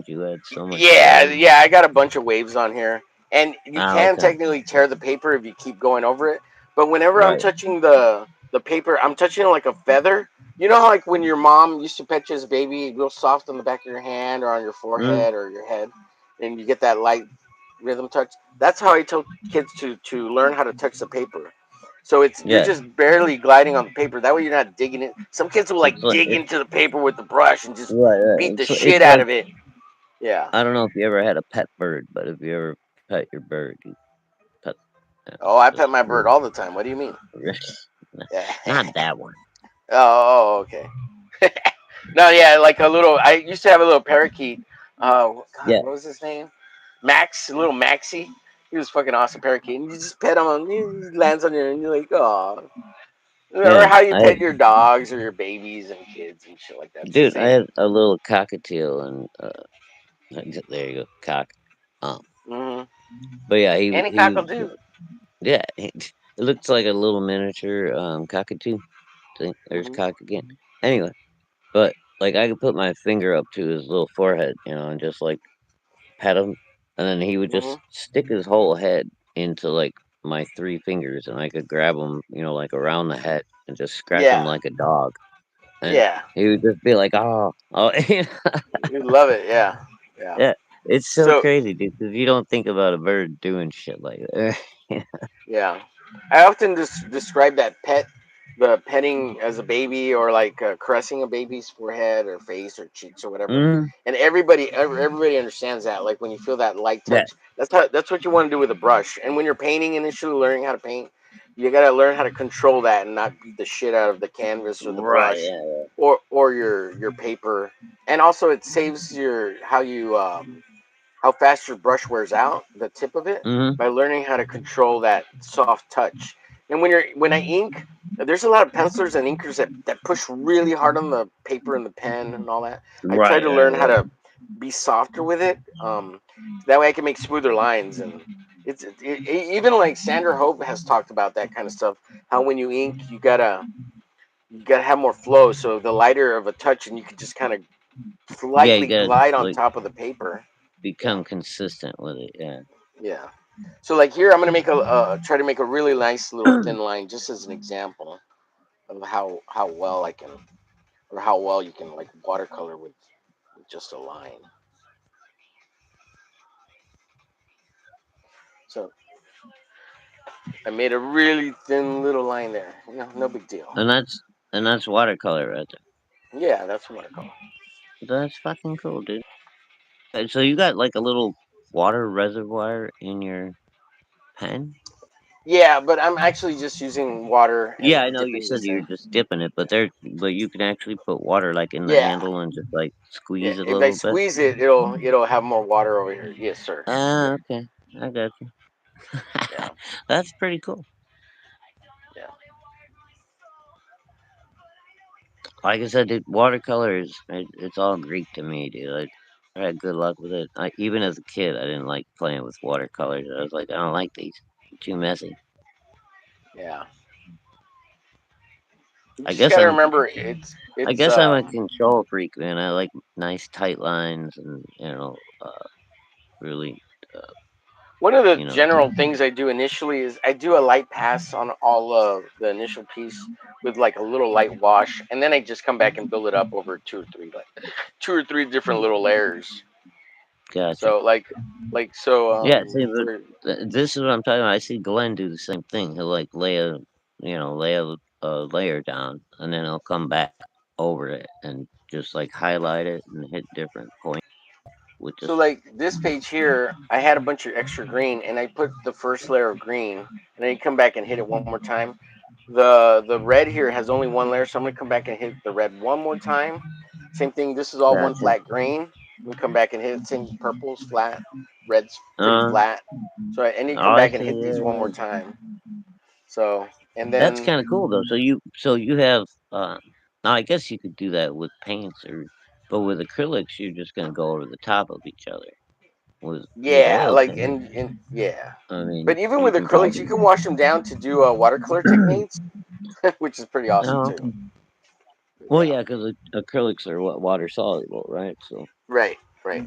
You had so much Yeah, waves. yeah, I got a bunch of waves on here, and you Ah, can okay. technically tear the paper if you keep going over it. But whenever I'm Right. touching the paper, I'm touching it like a feather. You know how like when your mom used to pet you as a baby, real soft on the back of your hand or on your Mm, forehead or your head, and you get that light rhythm touch. That's how I tell kids to learn how to touch the paper. So it's you're yeah. just barely gliding on the paper. That way you're not digging it. Some kids will It's like like dig into the paper with the brush and just right, right. beat the It's shit out like of it. Yeah. I don't know if you ever had a pet bird, but if you ever pet your bird, you pet yeah, Oh, I just pet my bird really, all the time. What do you mean? really Yeah. not that one. Okay. No, yeah, like a little. I used to have a little parakeet. God, Yeah, what was his name? Max, little Maxie. He was fucking awesome parakeet. And you just pet him, and he lands on you, and you're like, oh. Or yeah. how you pet your dogs or your babies and kids and shit like that. It's the Dude, I same. had a little cockatiel, and there you go, cock. Um, Hmm. but yeah, he Any he cockle do. yeah, it looks like a little miniature cockatoo. See, there's Hmm. cock again. Anyway, but like I could put my finger up to his little forehead, and just like pet him, and then he would Hmm. just stick his whole head into like my three fingers, and I could grab him, like around the head and just scratch him Yeah. like a dog, and Yeah. he would just be like, "Oh, oh." You love it. Yeah. Yeah. Yeah, it's so So crazy, dude, because you don't think about a bird doing shit like that. yeah, I often just describe that the petting as a baby, or like caressing a baby's forehead or face or cheeks or whatever. Mm, And everybody understands that. Like when you feel that light yeah, touch, that's what you want to do with a brush. And when you're painting, initially learning how to paint, you gotta learn how to control that and not beat the shit out of the canvas or the right, brush, yeah, or your paper. And also, it saves your how fast your brush wears out, the tip of it, mhm, by learning how to control that soft touch. And when I ink, there's a lot of pencilers and inkers that push really hard on the paper and the pen and all that. I try right, to right, learn how right. to be softer with it. That way I can make smoother lines. And even like Sandra Hope has talked about that kind of stuff. How when you ink, you gotta have more flow. So the lighter of a touch, and you can just kind of Yeah, you slightly gotta glide on like top of the paper. Yeah. become consistent with it. Yeah. Yeah. So like here, I'm gonna make a try to make a really nice little thin line, just as an example of how well I can, or how well you can like watercolor with just a line. So I made a really thin little line there. No big deal. And that's watercolor right Yeah, that's watercolor. there. That's fucking cool, dude. So you got like a little water reservoir in your pen? Yeah, but I'm actually just using water Yeah, and I know you dipping said this you're in. just dipping it, but you can actually put water like in the Yeah, handle and just like yeah. squeeze a If I little bit. squeeze it, it'll have more water over here. Yes, sir. Ah, okay. I got you. Yeah, That's pretty cool. yeah. Like I said, dude, watercolor it's all Greek to me, dude. I had good luck with it. Even as a kid, I didn't like playing with watercolors. I was like, I don't like these. Too messy. Yeah. You I just guess gotta I'm remember I it's guess I'm a control freak, man. I like nice tight lines and really one of the you know. general things I do initially is I do a light pass on all of the initial piece with like a little light wash, and then I just come back and build it up over two or three different little layers. Gotcha. So Yeah, see, but for this is what I'm talking about. I see Glenn do the same thing. He'll like lay a layer down, and then he'll come back over it and just like highlight it and hit different points with so just like this page here, I had a bunch of extra green, and I put the first layer of green, and then you come back and hit it one more time. The red here has only one layer, so I'm gonna come back and hit the red one more time. Same thing. This is all one gotcha. flat green. We come back and hit it. Same purple's flat, red's pretty Uh, flat. So I need to oh, come I back and see. hit these Yeah, one more yeah. time. So and That's then kind of cool though. So you have now I guess you could do that with paints but with acrylics you're just gonna go over the top of each other. With yeah, oil like paint, and yeah. I But mean, even you with can acrylics, you probably can wash them down to do watercolor techniques, which is pretty awesome oh, too. okay. Well, Yeah. yeah, because acrylics are what water soluble, right? So Right. Right.